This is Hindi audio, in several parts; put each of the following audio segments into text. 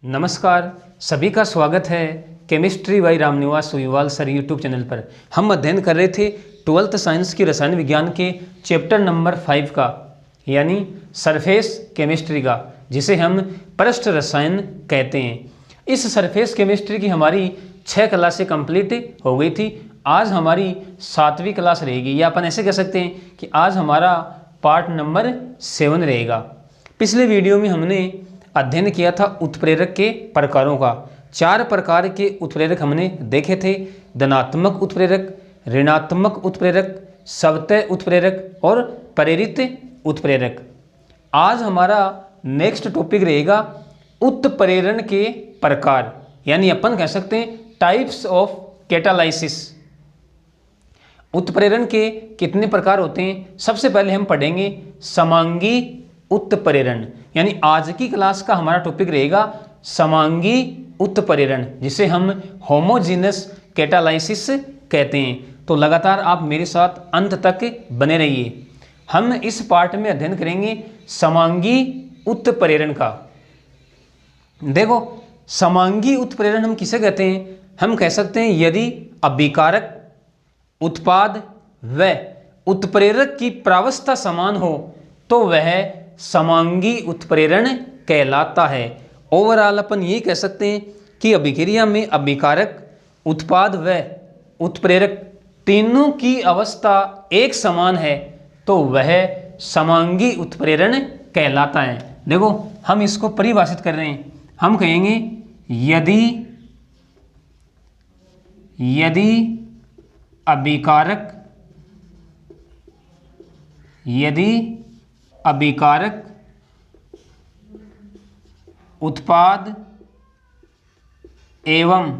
नमस्कार, सभी का स्वागत है chemistry by Ramniwas Soiwal sir YouTube channel पर। हम अध्ययन कर रहे थे 12th साइंस की रसायन विज्ञान के चैप्टर नंबर 5 का, यानी सरफेस केमिस्ट्री का, जिसे हम पृष्ठ रसायन कहते हैं। इस सरफेस केमिस्ट्री की हमारी 6 क्लासें कंप्लीट हो गई थी। आज हमारी 7वीं क्लास रहेगी, या अपन ऐसे कह सकते हैं कि आज हमारा पार्ट नंबर 7 रहेगा। पिछले वीडियो में हमने अध्ययन किया था उत्प्रेरक के प्रकारों का। 4 प्रकार के उत्प्रेरक हमने देखे थे: धनात्मक उत्प्रेरक, ऋणात्मक उत्प्रेरक, स्वतः उत्प्रेरक और प्रेरित उत्प्रेरक। आज हमारा नेक्स्ट टॉपिक रहेगा उत्प्रेरण के प्रकार, यानी अपन कह सकते हैं टाइप्स ऑफ कैटालाइसिस। उत्प्रेरण के कितने प्रकार होते हैं? सबसे पहले हम पढ़ेंगे समांगी उत्प्रेरण, यानी आज की क्लास का हमारा टॉपिक रहेगा समांगी उत्प्रेरण, जिसे हम होमोजीनस कैटालाइसिस कहते हैं। तो लगातार आप मेरे साथ अंत तक बने रहिए। हम इस पार्ट में अध्ययन करेंगे समांगी उत्प्रेरण का। देखो, समांगी उत्प्रेरण हम किसे कहते हैं? हम कह सकते हैं यदि अभिकारक, उत्पाद व उत्प्रेरक की प्रावस्था समान हो तो वह समांगी उत्प्रेरण कहलाता है। ओवरऑल अपन ये कह सकते हैं कि अभिक्रिया में अभिकारक, उत्पाद व उत्प्रेरक तीनों की अवस्था एक समान है तो वह समांगी उत्प्रेरण कहलाता है। देखो, हम इसको परिभाषित कर रहे हैं। हम कहेंगे यदि अभिकारक उत्पाद एवं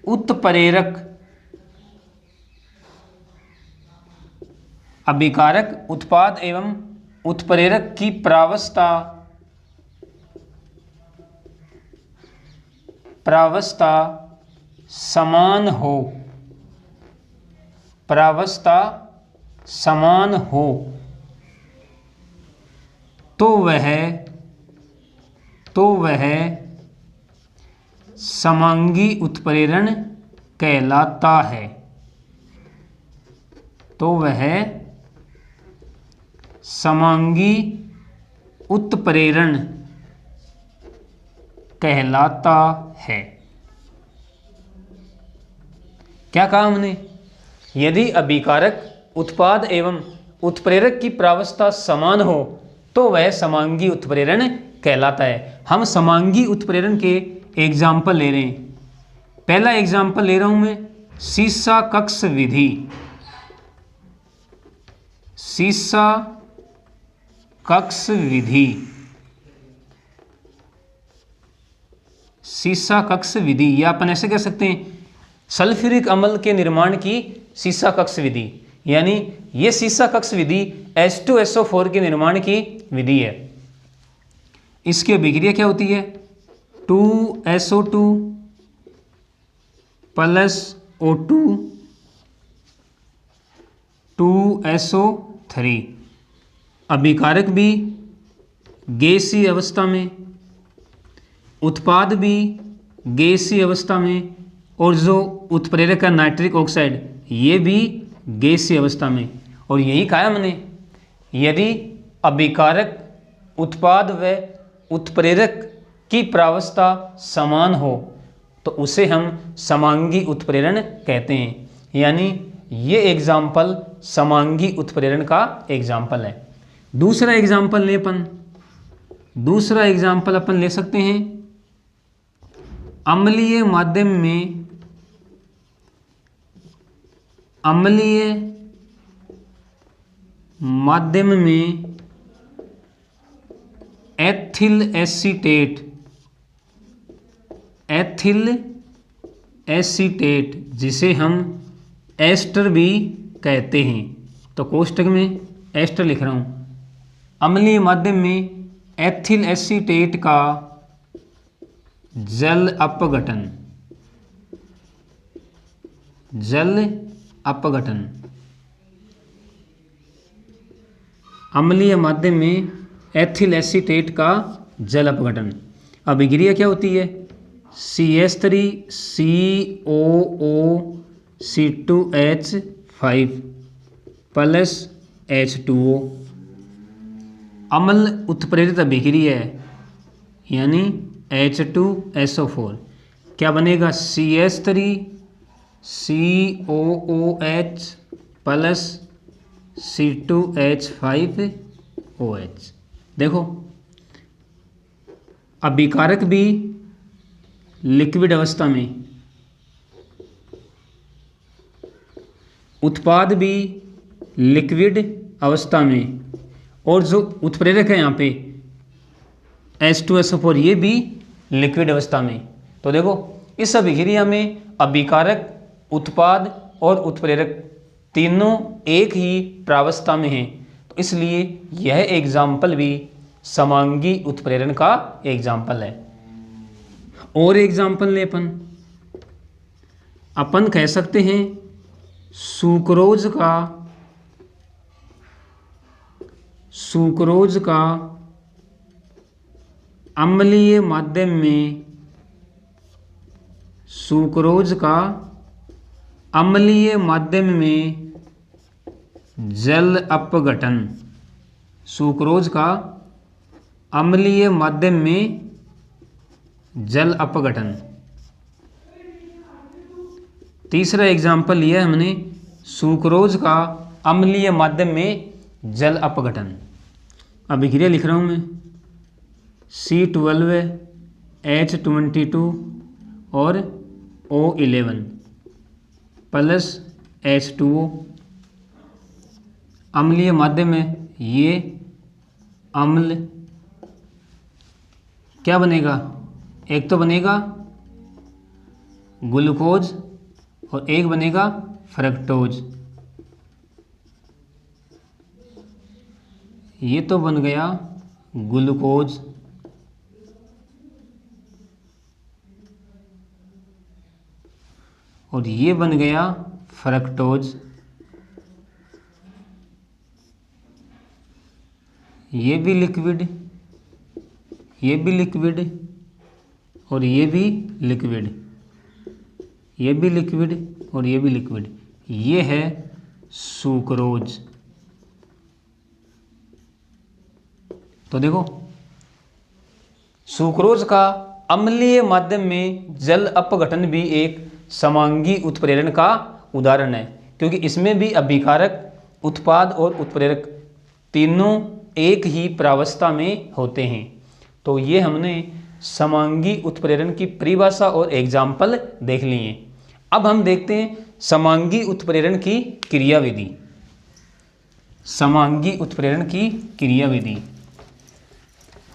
उत्प्रेरक, अभिकारक, उत्पाद एवं उत्प्रेरक की प्रावस्था समान हो तो वह समांगी उत्प्रेरण कहलाता है। तो वह समांगी उत्प्रेरण कहलाता है। क्या कहा हमने? यदि अभिकारक, उत्पाद एवं उत्प्रेरक की प्रावस्था समान हो तो वह समांगी उत्प्रेरण कहलाता है। हम समांगी उत्प्रेरण के एग्जाम्पल ले रहे हैं। पहला एग्जाम्पल ले रहा हूं मैं, सीसा कक्ष विधि। सीसा कक्ष विधि, सीसा कक्ष विधि, या अपन ऐसे कह सकते हैं सल्फ्यूरिक अम्ल के निर्माण की सीसा कक्ष विधि, यानी ये सीसा कक्ष विधि H2SO4 के निर्माण की विधि है। इसकी अभिक्रिया क्या होती है? 2SO2 plus O2 2SO3। अभिकारक भी गैसीय अवस्था में, उत्पाद भी गैसीय अवस्था में, और जो उत्प्रेरक है नाइट्रिक ऑक्साइड, ये भी गैसीय अवस्था में। और यही कहा हमने, यदि अभिकारक, उत्पाद व उत्प्रेरक की प्रावस्था समान हो तो उसे हम समांगी उत्प्रेरण कहते हैं। यानी ये एग्जाम्पल समांगी उत्प्रेरण का एग्जाम्पल है। दूसरा एग्जाम्पल ले सकते हैं अम्लीय माध्यम में एथिल एसीटेट, जिसे हम एस्टर भी कहते हैं। तो कोष्टक में एस्टर लिख रहा हूं। अम्लीय माध्यम में एथिल एसीटेट का जल अपघटन, अम्लीय माध्यम में एथिल एसीटेट का जल अपघटन। अभिक्रिया क्या होती है? CH3COO C2H5 plus H2O। अम्ल उत्प्रेरित अभिक्रिया है यानी H2SO4। क्या बनेगा? CH3COOH plus C2H5OH। देखो अभिकारक भी लिक्विड अवस्था में, उत्पाद भी लिक्विड अवस्था में, और जो उत्प्रेरक है यहाँ पे H2SO4 ये भी लिक्विड अवस्था में। तो देखो इस अभिक्रिया में अभिकारक, उत्पाद और उत्प्रेरक तीनों एक ही प्रावस्था में हैं। तो इसलिए यह एग्जाम्पल भी समांगी उत्प्रेरण का एग्जाम्पल है। और एग्जाम्पल ले अपन कह सकते हैं सुक्रोज का अम्लीय माध्यम में, सुक्रोज का अम्लीय माध्यम में जल अपघटन, सुक्रोज का अम्लीय माध्यम में जल अपघटन। तीसरा एग्जाम्पल लिया हमने सुक्रोज का अम्लीय माध्यम में जल अपघटन। अभिक्रिया लिख रहा हूँ मैं, C12H22 और O11 प्लस H2O। अम्लीय माध्यम में ये अम्ल क्या बनेगा? एक तो बनेगा ग्लूकोज और एक बनेगा फ्रक्टोज। ये तो बन गया ग्लूकोज और ये बन गया फ्रक्टोज। ये भी लिक्विड, ये भी लिक्विड और ये भी लिक्विड, ये भी लिक्विड और ये भी लिक्विड। ये है सुक्रोज। तो देखो सुक्रोज का अम्लीय माध्यम में जल अपघटन भी एक समांगी उत्प्रेरण का उदाहरण है, क्योंकि इसमें भी अभिकारक, उत्पाद और उत्प्रेरक तीनों एक ही प्रावस्था में होते हैं। तो ये हमने समांगी उत्प्रेरण की परिभाषा और एग्जाम्पल देख लिए। अब हम देखते हैं समांगी उत्प्रेरण की क्रियाविधि। समांगी उत्प्रेरण की क्रियाविधि,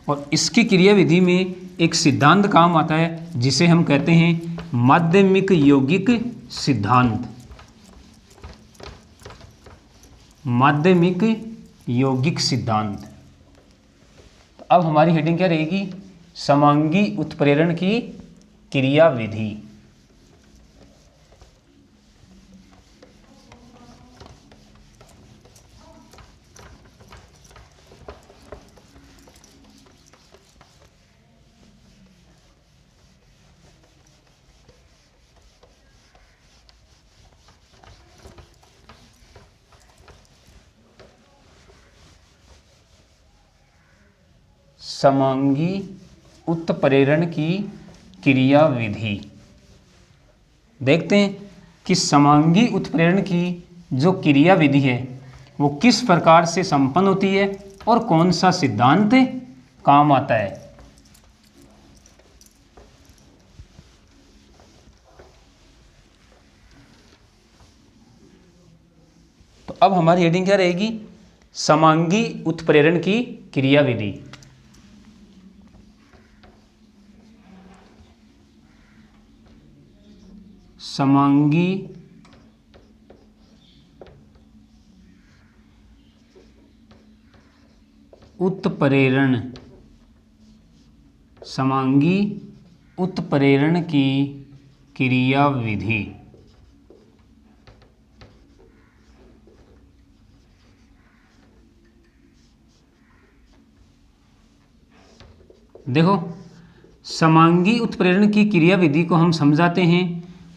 और इसकी क्रियाविधि में एक सिद्धांत काम आता है जिसे हम कहते हैं माध्यमिक यौगिक सिद्धांत। माध्यमिक यौगिक सिद्धांत। अब हमारी हेडिंग क्या रहेगी? समांगी उत्प्रेरण की क्रियाविधि। समांगी उत्प्रेरण की क्रियाविधि। देखते हैं कि समांगी उत्प्रेरण की जो क्रियाविधि है वो किस प्रकार से संपन्न होती है और कौन सा सिद्धांत काम आता है। तो अब हमारी हेडिंग क्या रहेगी? समांगी उत्प्रेरण की क्रियाविधि। समांगी उत्प्रेरण, समांगी उत्प्रेरण की क्रियाविधि। देखो समांगी उत्प्रेरण की क्रियाविधि को हम समझाते हैं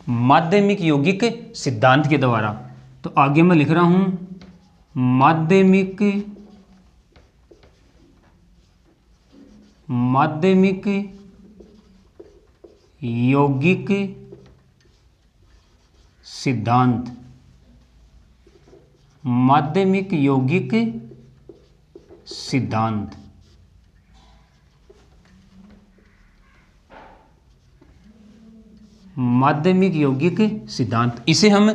माध्यमिक यौगिक सिद्धांत के द्वारा। तो आगे मैं लिख रहा हूं माध्यमिक यौगिक सिद्धांत। माध्यमिक यौगिक सिद्धांत। माध्यमिक यौगिक सिद्धांत, इसे हम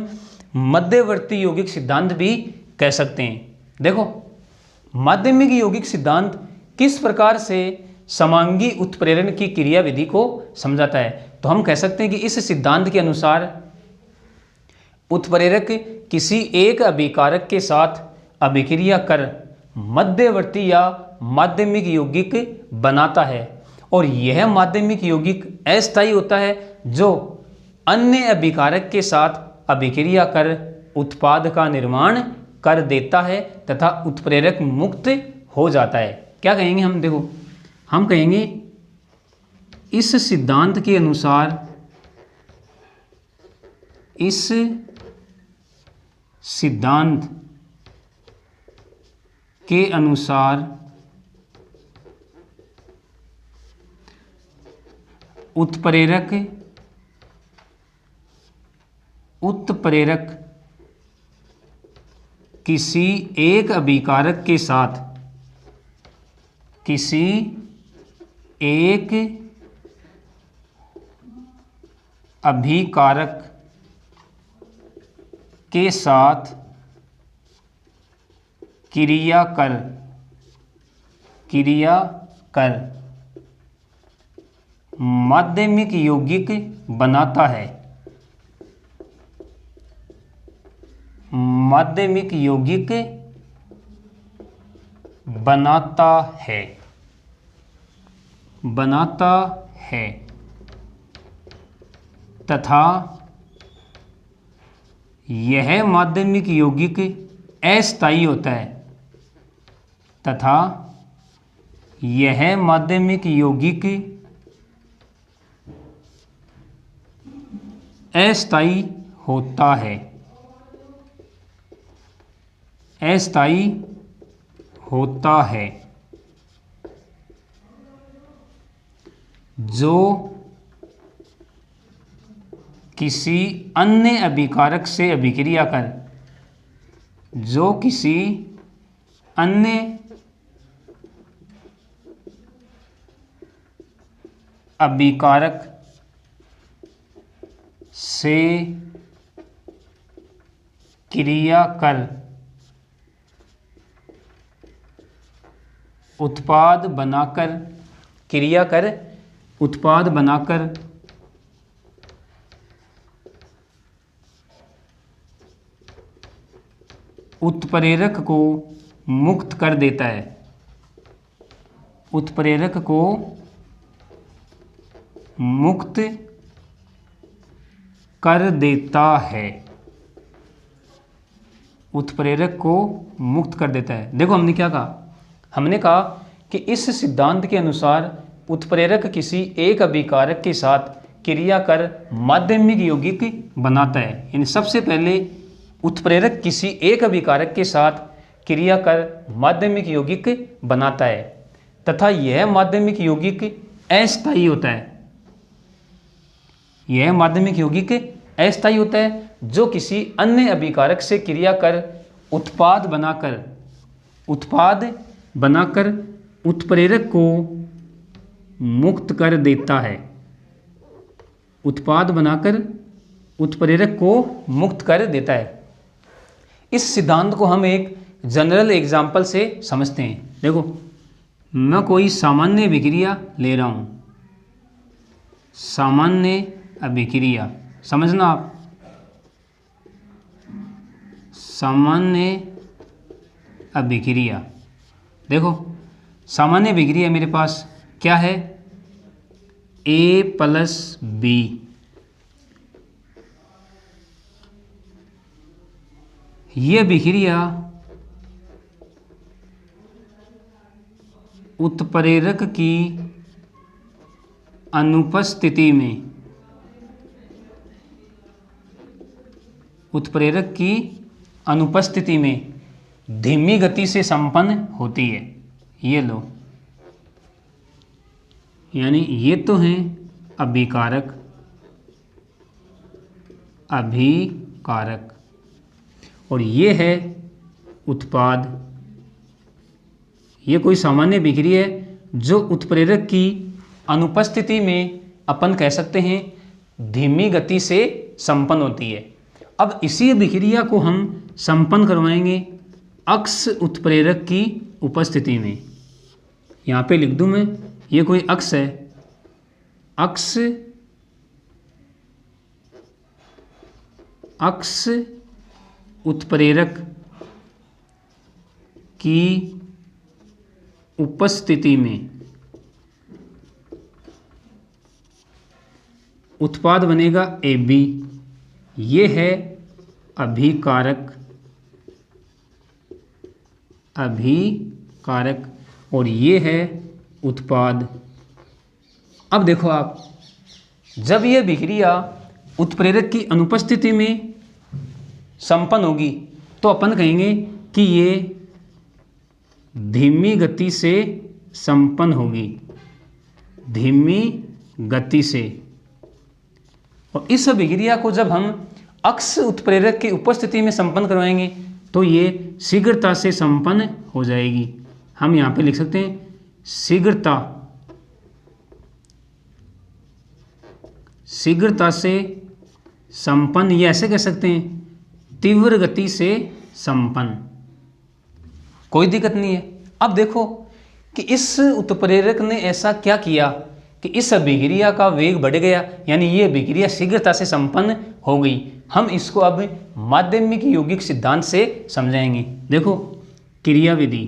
मध्यवर्ती यौगिक सिद्धांत भी कह सकते हैं। देखो, माध्यमिक यौगिक सिद्धांत किस प्रकार से समांगी उत्प्रेरण की क्रियाविधि को समझाता है। तो हम कह सकते हैं कि इस सिद्धांत के अनुसार उत्प्रेरक किसी एक अभिकारक के साथ अभिक्रिया कर मध्यवर्ती या माध्यमिक यौगिक बनाता है, और यह माध्यमिक यौगिक अस्थायी होता है जो अन्य अभिकारक के साथ अभिक्रिया कर उत्पाद का निर्माण कर देता है तथा उत्प्रेरक मुक्त हो जाता है। क्या कहेंगे हम? देखो, हम कहेंगे इस सिद्धांत के अनुसार, इस सिद्धांत के अनुसार उत्प्रेरक किसी एक अभिकारक के साथ, किसी एक अभिकारक के साथ क्रिया कर माध्यमिक यौगिक बनाता है। माध्यमिक यौगिक बनाता है तथा यह माध्यमिक यौगिक अस्थायी होता है, तथा यह माध्यमिक यौगिक अस्थायी होता है, अस्थायी होता है जो किसी अन्य अभिकारक से अभिक्रिया कर, जो किसी अन्य अभिकारक से क्रिया कर उत्पाद बनाकर, क्रिया कर उत्पाद बनाकर उत्प्रेरक को मुक्त कर देता है, उत्प्रेरक को मुक्त कर देता है, उत्प्रेरक को मुक्त कर देता है। देखो, हमने क्या कहा? हमने कहा कि इस सिद्धांत के अनुसार उत्प्रेरक किसी एक अभिकारक के साथ क्रिया कर माध्यमिक यौगिक बनाता है। यानी सबसे पहले उत्प्रेरक किसी एक अभिकारक के साथ क्रिया कर माध्यमिक यौगिक बनाता है तथा यह माध्यमिक यौगिक अस्थायी होता है। यह माध्यमिक यौगिक अस्थायी होता है जो किसी अन्य अभिकारक से क्रिया कर उत्पाद बनाकर उत्प्रेरक को मुक्त कर देता है, उत्पाद बनाकर उत्प्रेरक को मुक्त कर देता है। इस सिद्धांत को हम एक जनरल एग्जाम्पल से समझते हैं। देखो, मैं कोई सामान्य अभिक्रिया ले रहा हूँ, सामान्य अभिक्रिया, समझना आप, सामान्य अभिक्रिया। देखो, सामान्य अभिक्रिया मेरे पास क्या है? A+B, ये अभिक्रिया उत्प्रेरक की अनुपस्थिति में, उत्प्रेरक की अनुपस्थिति में धीमी गति से संपन्न होती है। ये लो, यानी ये तो हैं अभिकारक, और ये है उत्पाद। ये कोई सामान्य अभिक्रिया है जो उत्प्रेरक की अनुपस्थिति में अपन कह सकते हैं धीमी गति से संपन्न होती है। अब इसी अभिक्रिया को हम संपन्न करवाएंगे अक्ष उत्प्रेरक की उपस्थिति में। यहाँ पे लिख दूँ मैं, ये कोई अक्ष है, अक्ष उत्प्रेरक की उपस्थिति में उत्पाद बनेगा AB। ये है अभिकारक, और ये है उत्पाद। अब देखो आप, जब यह अभिक्रिया उत्प्रेरक की अनुपस्थिति में संपन्न होगी तो अपन कहेंगे कि ये धीमी गति से संपन्न होगी, धीमी गति से। और इस अभिक्रिया को जब हम अक्ष उत्प्रेरक की उपस्थिति में संपन्न करवाएंगे तो ये शीघ्रता से संपन्न हो जाएगी। हम यहाँ पे लिख सकते हैं शीघ्रता से संपन्न, ये ऐसे कह सकते हैं तीव्र गति से संपन्न। कोई दिक्कत नहीं है। अब देखो कि इस उत्प्रेरक ने ऐसा क्या किया कि इस अभिक्रिया का वेग बढ़ गया, यानी ये अभिक्रिया शीघ्रता से संपन्न हो गई। हम इसको अब माध्यमिक यौगिक सिद्धांत से समझाएंगे। देखो, क्रियाविधि,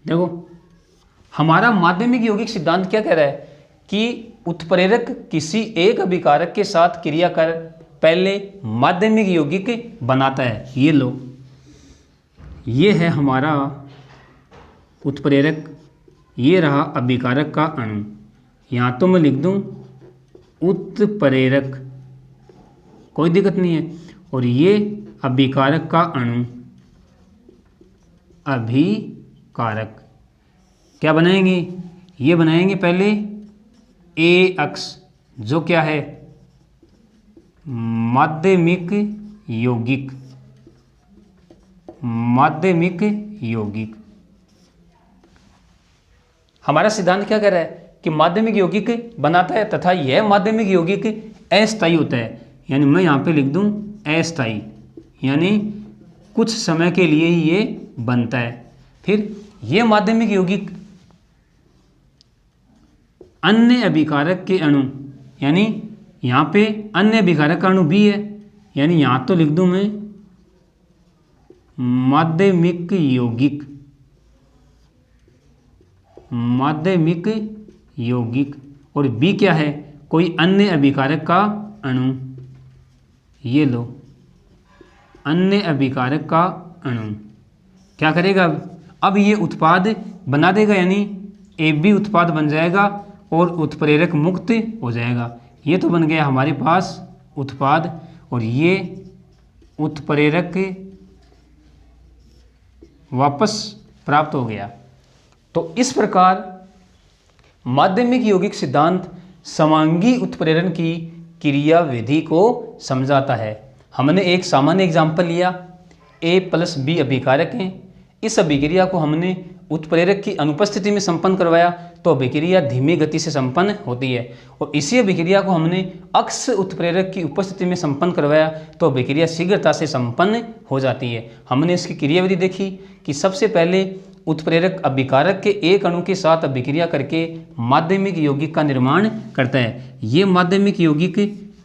देखो हमारा माध्यमिक यौगिक सिद्धांत क्या कह रहा है कि उत्प्रेरक किसी एक अभिकारक के साथ क्रिया कर पहले माध्यमिक यौगिक बनाता है। ये लो, ये है हमारा उत्प्रेरक, ये रहा अभिकारक का अणु। यहाँ तो मैं लिख दूँ उत्प्रेरक, कोई दिक्कत नहीं है। और ये अभिकारक का अणु, अभिकारक। क्या बनाएंगे? ये बनाएंगे पहले A अक्ष, जो क्या है माध्यमिक यौगिक, माध्यमिक यौगिक। हमारा सिद्धांत क्या कह रहा है कि माध्यमिक यौगिक बनाता है तथा यह माध्यमिक यौगिक अस्थायी होता है। यानी मैं यहाँ पे लिख दूँ अस्थायी, यानी कुछ समय के लिए ही ये बनता है। फिर ये माध्यमिक यौगिक अन्य अभिकारक के अणु, यानी यहाँ पे अन्य अभिकारक का अणु भी है, यानी यहाँ तो लिख दूँ मैं माध्यमिक यौगिक, माध्यमिक यौगिक। और B क्या है? कोई अन्य अभिकारक का अणु। ये लो, अन्य अभिकारक का अणु क्या करेगा? अब ये उत्पाद बना देगा, यानी AB उत्पाद बन जाएगा और उत्प्रेरक मुक्त हो जाएगा। ये तो बन गया हमारे पास उत्पाद, और ये उत्प्रेरक वापस प्राप्त हो गया। तो इस प्रकार माध्यमिक यौगिक सिद्धांत समांगी उत्प्रेरण की क्रिया विधि को समझाता है। हमने एक सामान्य एग्जाम्पल लिया, A+B अभिकारक हैं। इस अभिक्रिया को हमने उत्प्रेरक की अनुपस्थिति में संपन्न करवाया तो अभिक्रिया धीमी गति से संपन्न होती है। और इसी अभिक्रिया को हमने अक्ष उत्प्रेरक की उपस्थिति में संपन्न करवाया तो अभिक्रिया शीघ्रता से संपन्न हो जाती है। हमने इसकी क्रियाविधि देखी कि सबसे पहले उत्प्रेरक अभिकारक के एक अणु के साथ अभिक्रिया करके माध्यमिक यौगिक का निर्माण करता है। ये माध्यमिक यौगिक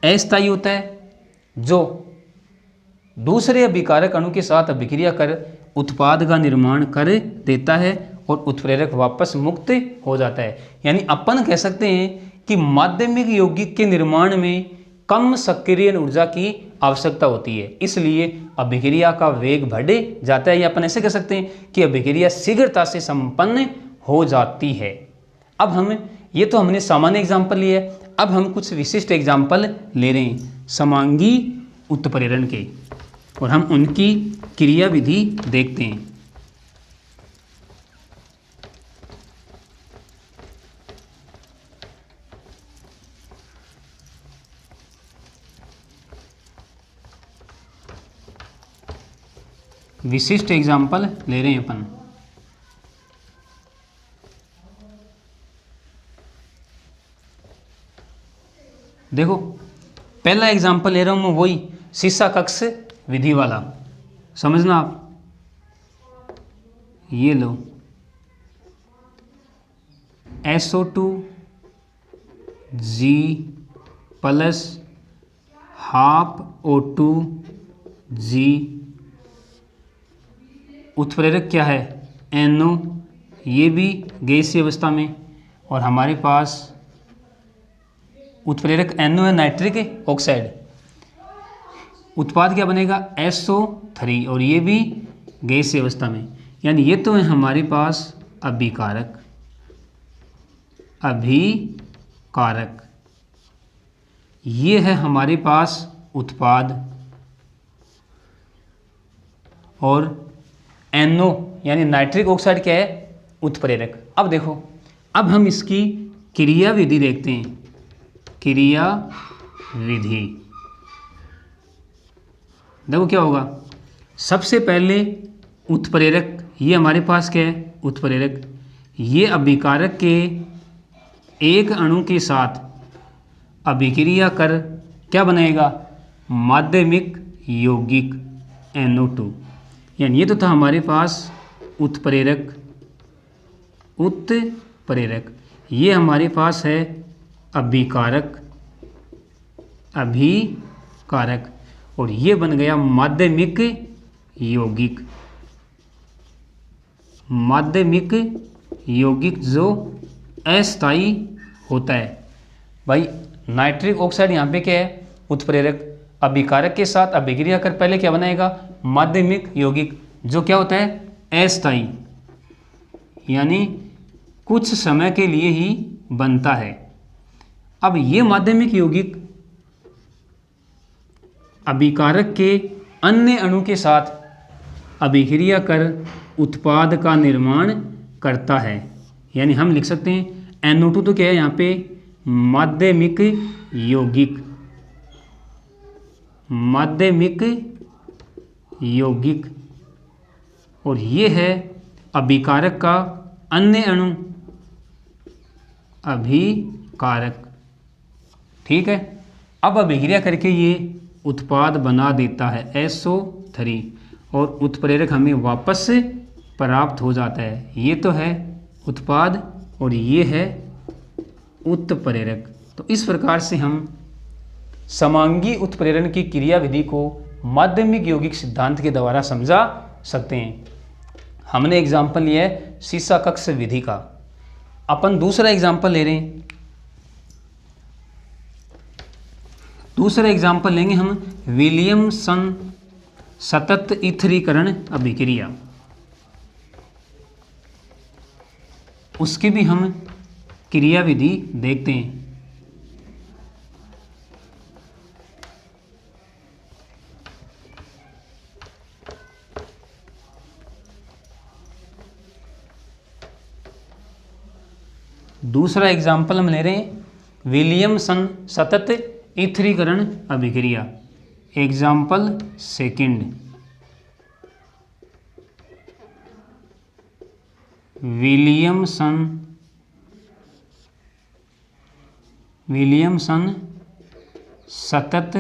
अस्थायी होता है, जो दूसरे अभिकारक अणु के साथ अभिक्रिया कर उत्पाद का निर्माण कर देता है और उत्प्रेरक वापस मुक्त हो जाता है। यानी अपन कह सकते हैं कि माध्यमिक यौगिक के निर्माण में कम सक्रियण ऊर्जा की आवश्यकता होती है, इसलिए अभिक्रिया का वेग बढ़ जाता है। या अपन ऐसे कह सकते हैं कि अभिक्रिया शीघ्रता से संपन्न हो जाती है। अब हम ये तो हमने सामान्य एग्जाम्पल लिए, अब हम कुछ विशिष्ट एग्जाम्पल ले रहे हैं समांगी उत्प्रेरण के, और हम उनकी क्रिया विधि देखते हैं। विशिष्ट एग्जाम्पल ले रहे हैं अपन। देखो पहला एग्जाम्पल ले रहा हूं मैं, वही शीशा कक्ष विधि वाला, समझना आप। ये लो SO2 G plus half O2 G, उत्प्रेरक क्या है NO, ये भी गैसीय अवस्था में, और हमारे पास उत्प्रेरक NO है नाइट्रिक ऑक्साइड, उत्पाद क्या बनेगा SO3, और ये भी गैसीय अवस्था में। यानी ये तो है हमारे पास अभिकारक, ये है हमारे पास उत्पाद, और NO यानी नाइट्रिक ऑक्साइड क्या है उत्प्रेरक। अब देखो, अब हम इसकी क्रिया विधि देखते हैं। क्रिया विधि देखो क्या होगा, सबसे पहले उत्प्रेरक, ये हमारे पास क्या है उत्प्रेरक, ये अभिकारक के एक अणु के साथ अभिक्रिया कर क्या बनाएगा माध्यमिक यौगिक NO2। यानी ये तो था हमारे पास उत्प्रेरक, ये हमारे पास है अभिकारक, और ये बन गया माध्यमिक यौगिक जो अस्थायी होता है। भाई नाइट्रिक ऑक्साइड यहाँ पे क्या है उत्प्रेरक, अभिकारक के साथ अभिक्रिया कर पहले क्या बनाएगा माध्यमिक यौगिक, जो क्या होता है अस्थायी, यानी कुछ समय के लिए ही बनता है। अब ये माध्यमिक यौगिक अभिकारक के अन्य अणु के साथ अभिक्रिया कर उत्पाद का निर्माण करता है। यानी हम लिख सकते हैं NO2 तो क्या है यहाँ पे माध्यमिक यौगिक, और ये है अभिकारक का अन्य अणु अभिकारक। ठीक है, अब अभिक्रिया करके ये उत्पाद बना देता है SO3, और उत्प्रेरक हमें वापस से प्राप्त हो जाता है। ये तो है उत्पाद और ये है उत्प्रेरक। तो इस प्रकार से हम समांगी उत्प्रेरण की क्रिया विधि को माध्यमिक यौगिक सिद्धांत के द्वारा समझा सकते हैं। हमने एग्जाम्पल लिया है शीशा कक्ष विधि का। अपन दूसरा एग्जाम्पल ले रहे हैं, दूसरा एग्जाम्पल लेंगे हम विलियमसन सतत ईथरीकरण अभिक्रिया। उसकी भी हम क्रिया विधि देखते हैं। दूसरा एग्जाम्पल हम ले रहे हैं विलियमसन सतत ईथरीकरण अभिक्रिया। एग्जाम्पल सेकंड, विलियमसन सतत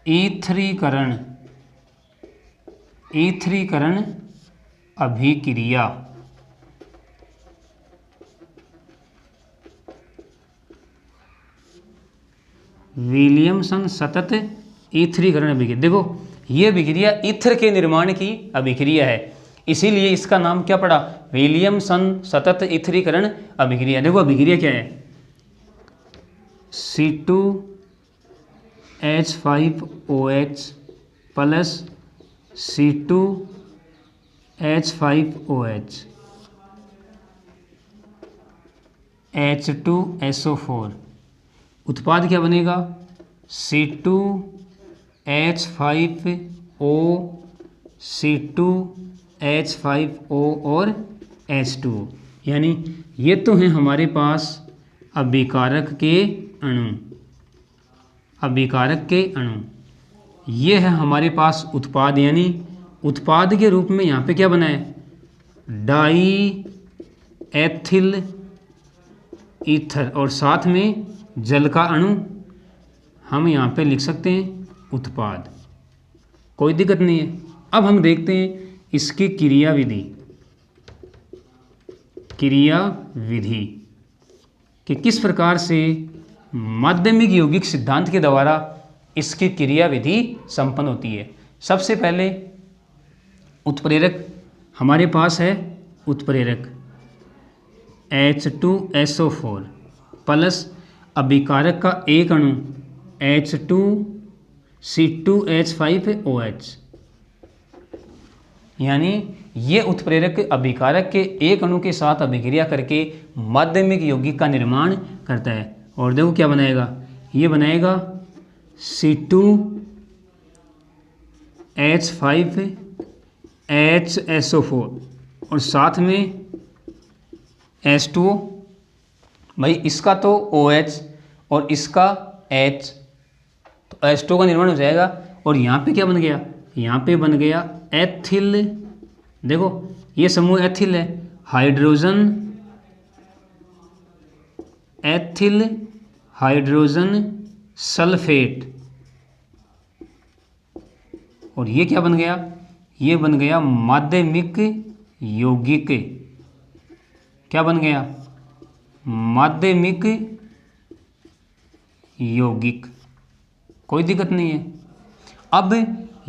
ईथरीकरण अभिक्रिया। विलियमसन सतत ईथरीकरण अभिक्रिया। देखो ये अभिक्रिया ईथर के निर्माण की अभिक्रिया है, इसीलिए इसका नाम क्या पड़ा विलियमसन सतत ईथरीकरण अभिक्रिया। देखो अभिक्रिया क्या है, C2H5OH प्लस C2H5OH H2SO4 उत्पाद क्या बनेगा? C2H5O C2H5O और H2। यानी ये तो हैं हमारे पास अभिकारक के अणु, अभिकारक के अणु। ये है हमारे पास उत्पाद, यानी उत्पाद के रूप में यहाँ पे क्या बना है? डाई एथिल ईथर और साथ में जल का अणु हम यहाँ पे लिख सकते हैं उत्पाद, कोई दिक्कत नहीं है। अब हम देखते हैं इसकी क्रिया विधि, क्रिया विधि कि किस प्रकार से माध्यमिक यौगिक सिद्धांत के द्वारा इसकी क्रिया विधि संपन्न होती है। सबसे पहले उत्प्रेरक हमारे पास है, उत्प्रेरक H2SO4 प्लस अभिकारक का एक अणु H2C2H5OH। यानी ये उत्प्रेरक अभिकारक के एक अणु के साथ अभिक्रिया करके माध्यमिक यौगिक का निर्माण करता है। और देखो क्या बनाएगा, ये बनाएगा C2H5HSO4 और साथ में H2O। भाई इसका तो OH और इसका H, तो H2O का निर्माण हो जाएगा। और यहाँ पे क्या बन गया? यहाँ पे बन गया एथिल। देखो ये समूह एथिल है, हाइड्रोजन, एथिल हाइड्रोजन सल्फेट। और ये क्या बन गया? ये बन गया माध्यमिक यौगिक। क्या बन गया? माध्यमिक यौगिक, कोई दिक्कत नहीं है। अब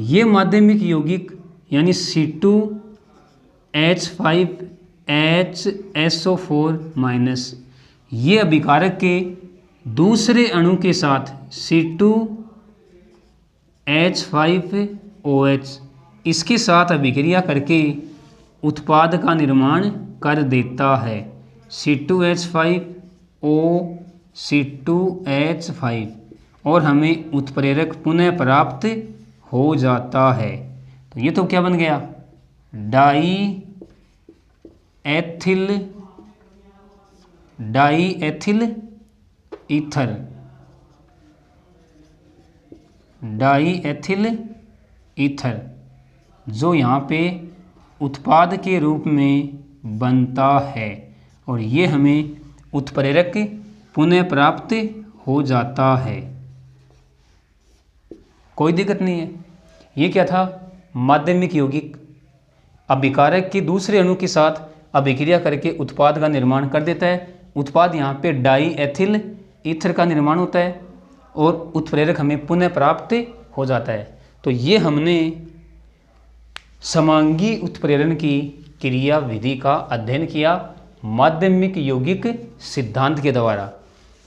ये माध्यमिक यौगिक यानी C2H5HSO4 माइनस ये अभिकारक के दूसरे अणु के साथ C2H5OH इसके साथ अभिक्रिया करके उत्पाद का निर्माण कर देता है। C2H5O C2H5 और हमें उत्प्रेरक पुनः प्राप्त हो जाता है। तो ये तो क्या बन गया? Die ethyl ether, die ethyl ether जो यहाँ पे उत्पाद के रूप में बनता है। और ये हमें उत्प्रेरक पुनः प्राप्त हो जाता है, कोई दिक्कत नहीं है। ये क्या था? माध्यमिक यौगिक अभिकारक के दूसरे अणु के साथ अभिक्रिया करके उत्पाद का निर्माण कर देता है। उत्पाद यहाँ पे डाई एथिल ईथर का निर्माण होता है और उत्प्रेरक हमें पुनः प्राप्त हो जाता है। तो ये हमने समांगी उत्प्रेरण की क्रिया विधि का अध्ययन किया माध्यमिक यौगिक सिद्धांत के द्वारा।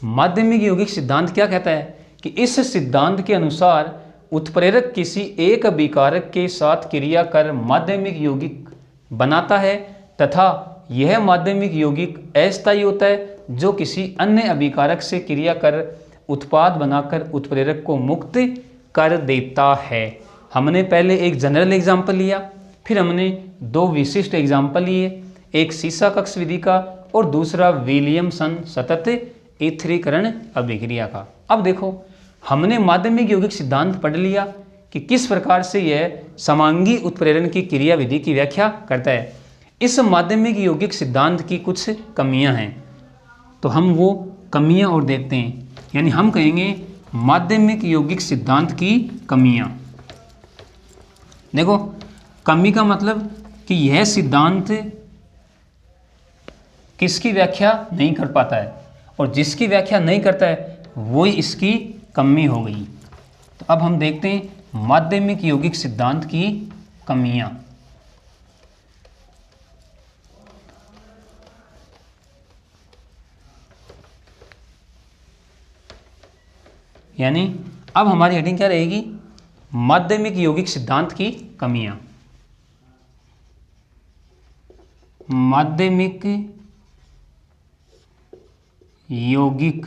माध्यमिक यौगिक सिद्धांत क्या कहता है कि इस सिद्धांत के अनुसार उत्प्रेरक किसी एक अभिकारक के साथ क्रिया कर माध्यमिक यौगिक बनाता है तथा यह माध्यमिक यौगिक अस्थायी होता है जो किसी अन्य अभिकारक से क्रिया कर उत्पाद बनाकर उत्प्रेरक को मुक्त कर देता है। हमने पहले एक जनरल एग्जाम्पल लिया, फिर हमने दो विशिष्ट एग्जाम्पल लिए, एक सीसा कक्ष विधि का और दूसरा विलियमसन सतत ईथरीकरण अभिक्रिया का। अब देखो हमने माध्यमिक यौगिक सिद्धांत पढ़ लिया कि किस प्रकार से यह समांगी उत्प्रेरण की क्रिया विधि की व्याख्या करता है। इस माध्यमिक यौगिक सिद्धांत की कुछ कमियां हैं, तो हम वो कमियां और देखते हैं। यानी हम कहेंगे माध्यमिक यौगिक सिद्धांत की कमियां। देखो कमी का मतलब कि यह सिद्धांत किसकी व्याख्या नहीं कर पाता है और जिसकी व्याख्या नहीं करता है वही इसकी कमी हो गई। तो अब हम देखते हैं माध्यमिक यौगिक सिद्धांत की कमियां। यानी अब हमारी हेडिंग क्या रहेगी, माध्यमिक यौगिक सिद्धांत की कमियां। माध्यमिक यौगिक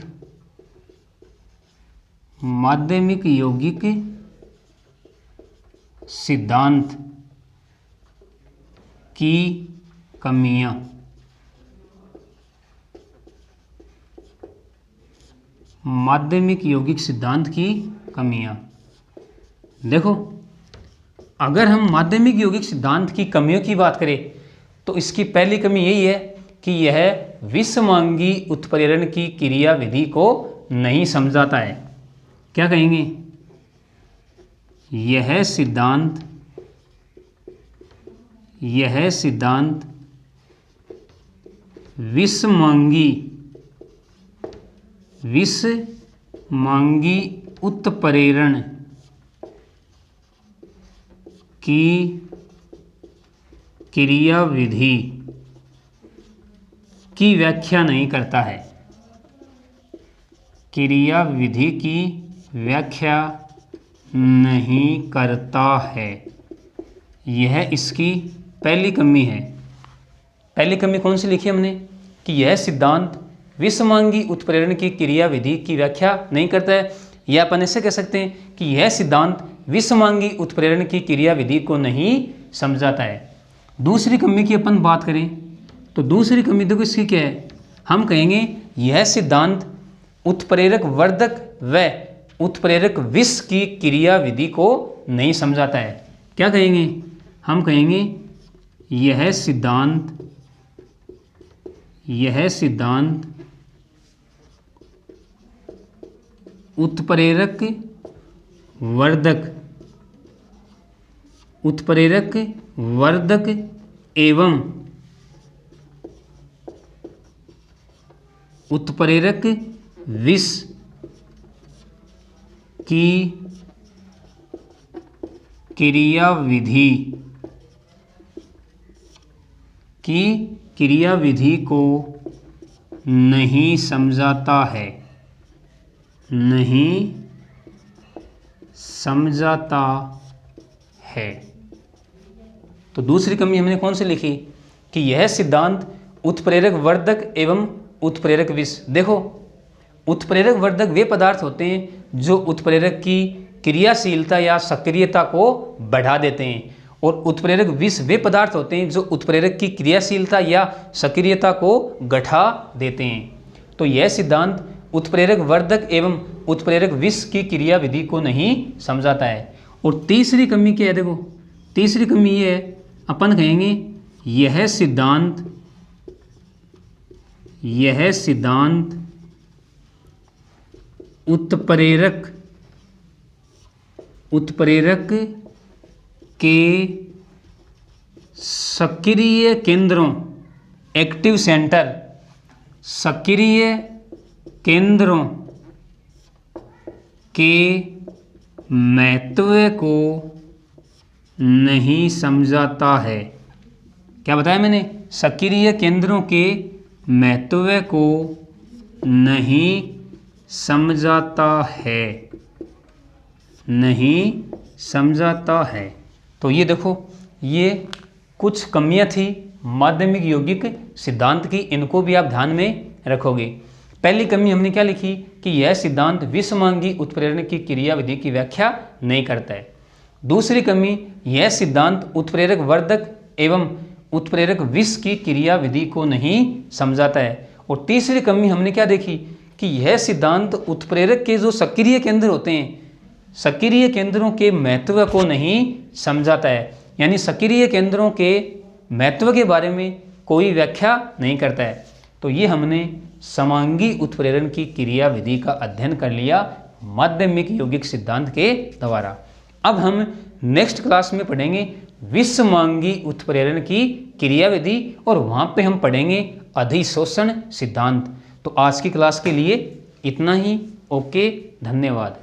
सिद्धांत की कमियां। माध्यमिक यौगिक सिद्धांत की कमियां। देखो, अगर हम माध्यमिक यौगिक सिद्धांत की कमियों की बात करें तो इसकी पहली कमी यही है कि यह विषमांगी उत्प्रेरण की क्रिया विधि को नहीं समझाता है। क्या कहेंगे, यह सिद्धांत विषमांगी उत्प्रेरण की क्रिया विधि की व्याख्या नहीं करता है। क्रिया विधि की व्याख्या नहीं करता है, यह इसकी पहली कमी है। पहली कमी कौन सी लिखी हमने, कि यह सिद्धांत विषमांगी उत्प्रेरण की क्रिया विधि की व्याख्या नहीं करता है, या अपन ऐसे कह सकते हैं कि यह सिद्धांत विषमांगी उत्प्रेरण की क्रिया विधि को नहीं समझाता है। दूसरी कमी की अपन बात करें तो दूसरी कमी देखो इसकी क्या है, हम कहेंगे यह सिद्धांत उत्प्रेरक वर्धक व उत्प्रेरक विष की क्रिया विधि को नहीं समझाता है। क्या कहेंगे, हम कहेंगे यह सिद्धांत उत्प्रेरक वर्धक एवं उत्प्रेरक विष की क्रिया विधि को नहीं समझाता है। तो दूसरी कमी हमने कौन सी लिखी, कि यह सिद्धांत उत्प्रेरक वर्धक एवं उत्प्रेरक विष। देखो, उत्प्रेरक वर्धक वे पदार्थ होते हैं जो उत्प्रेरक की क्रियाशीलता या सक्रियता को बढ़ा देते हैं, और उत्प्रेरक विष वे पदार्थ होते हैं जो उत्प्रेरक की क्रियाशीलता या सक्रियता को घटा देते हैं। तो यह सिद्धांत उत्प्रेरक वर्धक एवं उत्प्रेरक विष की क्रिया विधि को नहीं समझाता है। और तीसरी कमी क्या है, देखो तीसरी कमी ये है, अपन कहेंगे यह सिद्धांत उत्प्रेरक के सक्रिय केंद्रों एक्टिव सेंटर, सक्रिय केंद्रों के महत्व को नहीं समझाता है। क्या बताया मैंने, सक्रिय केंद्रों के महत्व को नहीं समझाता है। तो ये देखो, ये कुछ कमियां थी माध्यमिक यौगिक सिद्धांत की, इनको भी आप ध्यान में रखोगे। पहली कमी हमने क्या लिखी, कि यह सिद्धांत विषमांगी उत्प्रेरण की क्रिया विधि की व्याख्या नहीं करता है। दूसरी कमी, यह सिद्धांत उत्प्रेरक वर्धक एवं उत्प्रेरक विष की क्रिया विधि को नहीं समझाता है। और तीसरी कमी हमने क्या देखी, कि यह सिद्धांत उत्प्रेरक के जो सक्रिय केंद्र होते हैं, सक्रिय केंद्रों के महत्व को नहीं समझाता है, यानी सक्रिय केंद्रों के महत्व के बारे में कोई व्याख्या नहीं करता है। तो ये हमने समांगी उत्प्रेरण की क्रिया विधि का अध्ययन कर लिया माध्यमिक यौगिक सिद्धांत के द्वारा। अब हम नेक्स्ट क्लास में पढ़ेंगे विषमांगी उत्प्रेरण की क्रिया विधि, और वहाँ पे हम पढ़ेंगे अधिशोषण सिद्धांत। तो आज की क्लास के लिए इतना ही। ओके, धन्यवाद।